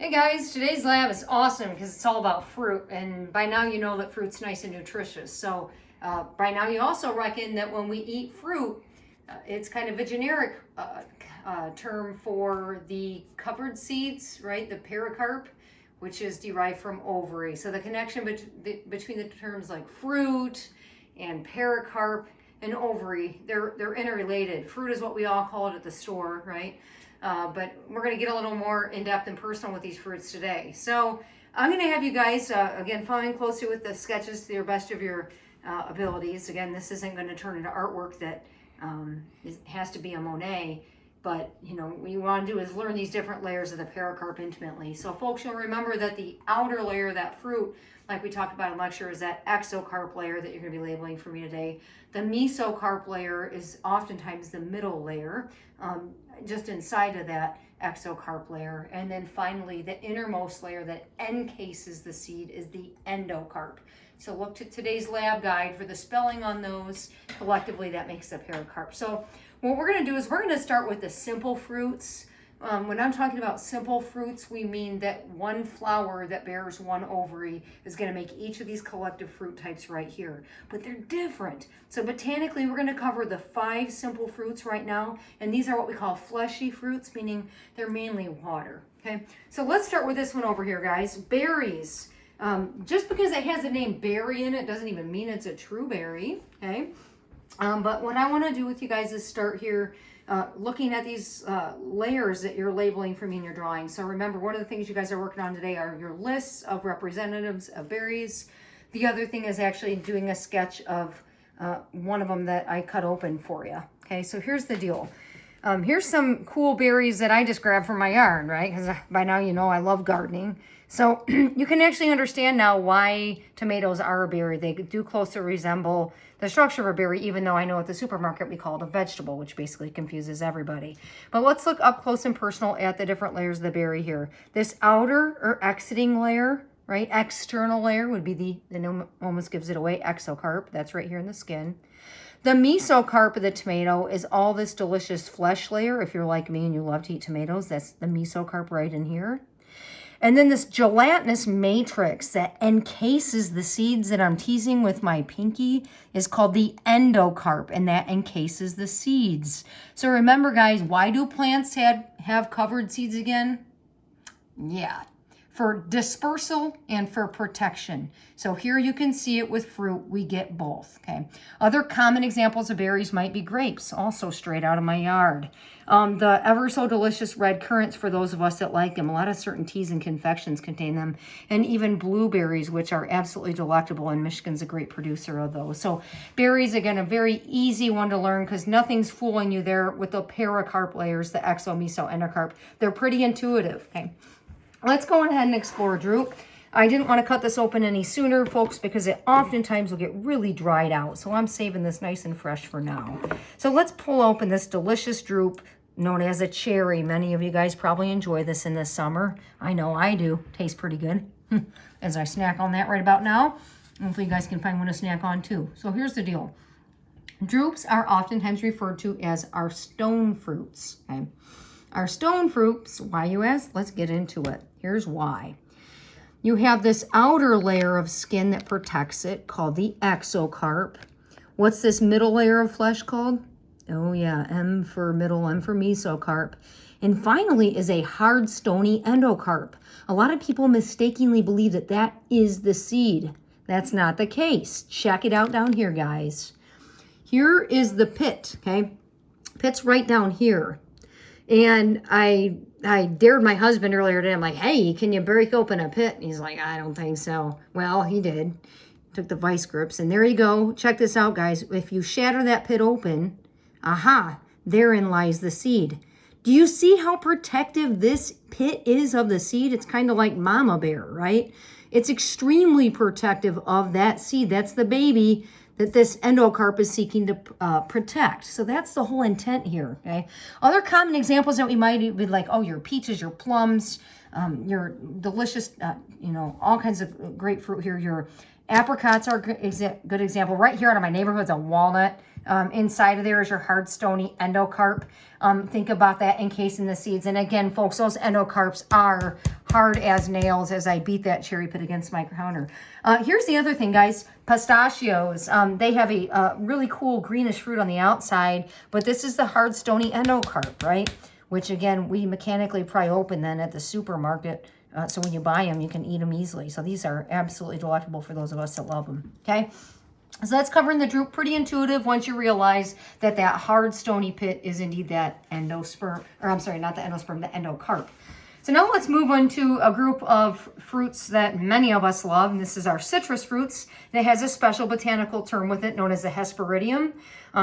Hey guys, today's lab is awesome because it's all about fruit, and by now you know that fruit's nice and nutritious. So by now you also reckon that when we eat fruit, it's kind of a generic term for the covered seeds, right? The pericarp, which is derived from ovary. So the connection between the terms like fruit and pericarp and ovary, they're interrelated. Fruit is what we all call it at the store, right? But we're going to get a little more in-depth and personal with these fruits today. So I'm going to have you guys, again, following closely with the sketches to your best of your abilities. Again, this isn't going to turn into artwork that has to be a Monet, but what you want to do is learn these different layers of the pericarp intimately. So folks, you'll remember that the outer layer of that fruit, like we talked about in lecture, is that exocarp layer that you're going to be labeling for me today. The mesocarp layer is oftentimes the middle layer, just inside of that exocarp layer. And then finally, the innermost layer that encases the seed is the endocarp. So look to today's lab guide for the spelling on those. Collectively, that makes the pericarp. So what we're going to do is we're going to start with the simple fruits. When I'm talking about simple fruits, we mean that one flower that bears one ovary is going to make each of these collective fruit types right here. But they're different. So botanically, we're going to cover the 5 simple fruits right now. And these are what we call fleshy fruits, meaning they're mainly water. Okay, so let's start with this one over here, guys. Berries. Just because it has the name berry in it doesn't even mean it's a true berry. Okay, but what I want to do with you guys is start here looking at these layers that you're labeling for me in your drawing. So remember, one of the things you guys are working on today are your lists of representatives of berries. The other thing is actually doing a sketch of one of them that I cut open for you. Okay, so here's the deal. Here's some cool berries that I just grabbed from my yard, right? Because by now you know I love gardening. So you can actually understand now why tomatoes are a berry. They do closely resemble the structure of a berry, even though I know at the supermarket we call it a vegetable, which basically confuses everybody. But let's look up close and personal at the different layers of the berry here. This outer or exiting layer, right? External layer would be the name almost gives it away, exocarp. That's right here in the skin. The mesocarp of the tomato is all this delicious flesh layer. If you're like me and you love to eat tomatoes, that's the mesocarp right in here. And then this gelatinous matrix that encases the seeds that I'm teasing with my pinky is called the endocarp, and that encases the seeds. So remember, guys, why do plants have covered seeds again? Yeah, for dispersal and for protection. So here you can see it with fruit. We get both, okay? Other common examples of berries might be grapes, also straight out of my yard. The ever so delicious red currants for those of us that like them. A lot of certain teas and confections contain them. And even blueberries, which are absolutely delectable, and Michigan's a great producer of those. So berries, again, a very easy one to learn because nothing's fooling you there with the pericarp layers, the exo, meso, endocarp. They're pretty intuitive, okay? Let's go ahead and explore drupe. I didn't want to cut this open any sooner, folks, because it oftentimes will get really dried out. So I'm saving this nice and fresh for now. So let's pull open this delicious drupe known as a cherry. Many of you guys probably enjoy this in the summer. I know I do. Tastes pretty good. As I snack on that right about now. Hopefully you guys can find one to snack on too. So here's the deal. Drupes are oftentimes referred to as our stone fruits. Okay? Our stone fruits, why you ask? Let's get into it. Here's why. You have this outer layer of skin that protects it called the exocarp. What's this middle layer of flesh called? Oh yeah, M for middle, M for mesocarp. And finally is a hard, stony endocarp. A lot of people mistakenly believe that that is the seed. That's not the case. Check it out down here, guys. Here is the pit, okay? Pit's right down here. And I dared my husband earlier today. I'm like, hey, can you break open a pit? And he's like, I don't think so. Well, he did. Took the vice grips. And there you go. Check this out, guys. If you shatter that pit open, aha, therein lies the seed. Do you see how protective this pit is of the seed? It's kind of like mama bear, right? It's extremely protective of that seed. That's the baby that this endocarp is seeking to protect. So that's the whole intent here, okay? Other common examples that we might be like, oh, your peaches, your plums, your delicious, all kinds of great fruit here. Your apricots are a good example. Right here out of my neighborhood is a walnut. Inside of there is your hard, stony endocarp. Think about that encasing the seeds. And again, folks, those endocarps are hard as nails as I beat that cherry pit against my counter. Here's the other thing, guys. Pistachios. They have a really cool greenish fruit on the outside, but this is the hard, stony endocarp, right? Which, again, we mechanically pry open then at the supermarket. So when you buy them, you can eat them easily. So these are absolutely delectable for those of us that love them, okay? So that's covering the drupe. Pretty intuitive once you realize that that hard stony pit is indeed that endosperm, or I'm sorry, not the endosperm, the endocarp. So now let's move on to a group of fruits that many of us love, and this is our citrus fruits. That has a special botanical term with it known as the Hesperidium.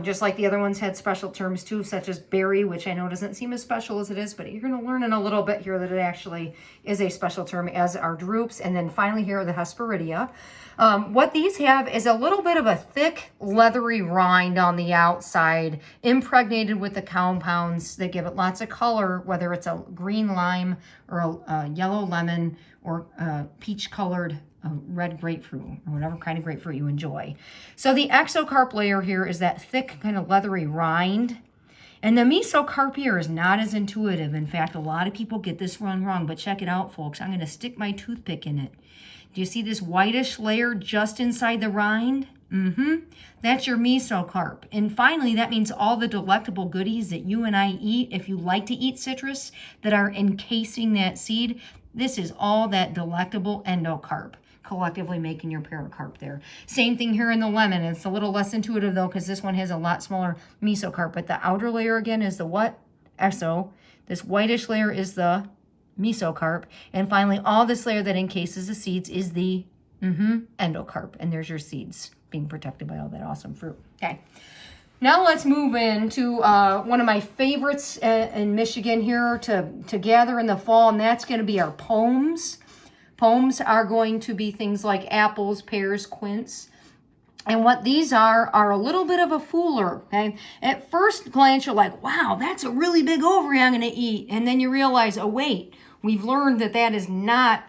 Just like the other ones had special terms too, such as berry, which I know doesn't seem as special as it is, but you're going to learn in a little bit here that it actually is a special term, as are drupes. And then finally here are the Hesperidia. What these have is a little bit of a thick, leathery rind on the outside, impregnated with the compounds that give it lots of color, whether it's a green lime or a yellow lemon or peach-colored red grapefruit, or whatever kind of grapefruit you enjoy. So the exocarp layer here is that thick, kind of leathery rind. And the mesocarp here is not as intuitive. In fact, a lot of people get this one wrong, but check it out, folks. I'm going to stick my toothpick in it. Do you see this whitish layer just inside the rind? That's your mesocarp. And finally, that means all the delectable goodies that you and I eat, if you like to eat citrus, that are encasing that seed. This is all that delectable endocarp, collectively making your pericarp there. Same thing here in the lemon. It's a little less intuitive though, because this one has a lot smaller mesocarp. But the outer layer again is the what? Exo. This whitish layer is the mesocarp. And finally, all this layer that encases the seeds is the endocarp. And there's your seeds being protected by all that awesome fruit. Okay. Now let's move into one of my favorites in Michigan here to gather in the fall, and that's going to be our pomes. Pomes are going to be things like apples, pears, quince. And what these are a little bit of a fooler, okay? At first glance, you're like, wow, that's a really big ovary I'm going to eat. And then you realize, oh, wait, we've learned that that is not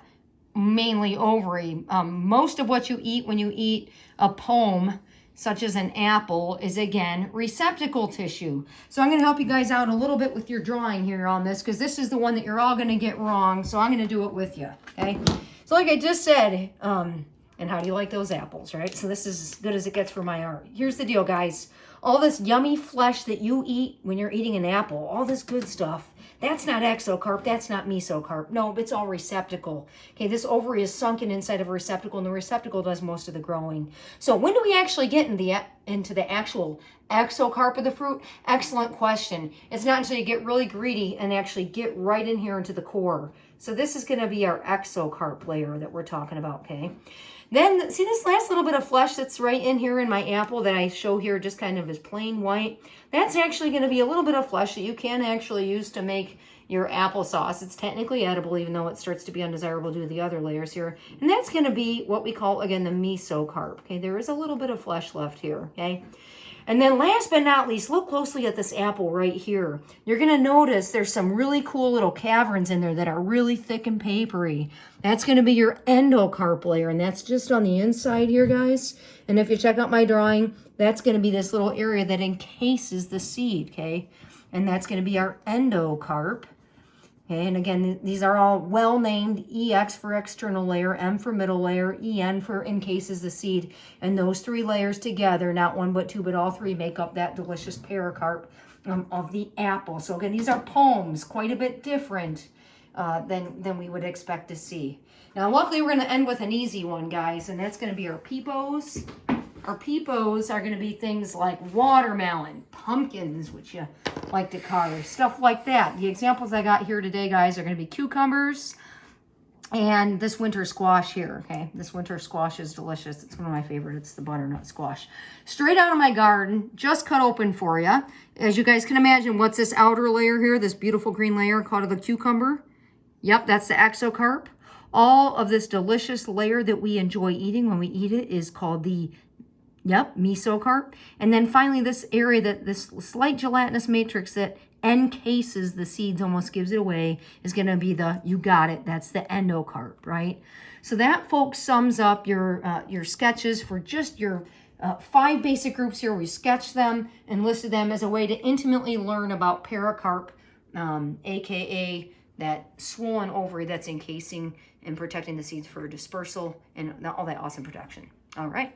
mainly ovary. Most of what you eat when you eat a pome, such as an apple, is again receptacle tissue. So I'm going to help you guys out a little bit with your drawing here on this, because this is the one that you're all going to get wrong. So I'm going to do it with you, okay? So like I just said, and how do you like those apples, right? So this is as good as it gets for my art. Here's the deal, guys. All this yummy flesh that you eat when you're eating an apple, all this good stuff, that's not exocarp, that's not mesocarp. No, it's all receptacle. Okay, this ovary is sunken inside of a receptacle, and the receptacle does most of the growing. So when do we actually get into the actual exocarp of the fruit? Excellent question. It's not until you get really greedy and actually get right in here into the core. So this is going to be our exocarp layer that we're talking about, okay? Then, see this last little bit of flesh that's right in here in my apple that I show here just kind of as plain white? That's actually going to be a little bit of flesh that you can actually use to make your applesauce. It's technically edible, even though it starts to be undesirable due to the other layers here. And that's going to be what we call, again, the mesocarp. Okay, there is a little bit of flesh left here, okay? And then last but not least, look closely at this apple right here. You're going to notice there's some really cool little caverns in there that are really thick and papery. That's going to be your endocarp layer, and that's just on the inside here, guys. And if you check out my drawing, that's going to be this little area that encases the seed, okay? And that's going to be our endocarp. Okay, and again, these are all well-named. EX for external layer, M for middle layer, EN for encases the seed. And those three layers together, not one but two, but all three, make up that delicious pericarp of the apple. So again, these are pomes, quite a bit different than we would expect to see. Now, luckily, we're going to end with an easy one, guys, and that's going to be our pepos. Our pepos are going to be things like watermelon, pumpkins, which you like to carve, stuff like that. The examples I got here today, guys, are going to be cucumbers and this winter squash here, okay? This winter squash is delicious. It's one of my favorites. It's the butternut squash. Straight out of my garden, just cut open for you. As you guys can imagine, what's this outer layer here, this beautiful green layer called the cucumber? Yep, that's the exocarp. All of this delicious layer that we enjoy eating when we eat it is called the mesocarp. And then finally, this area, this slight gelatinous matrix that encases the seeds, almost gives it away, is going to be you got it, that's the endocarp, right? So that, folks, sums up your sketches for just your 5 basic groups here. We sketched them and listed them as a way to intimately learn about pericarp, aka that swollen ovary that's encasing and protecting the seeds for dispersal and all that awesome protection. All right.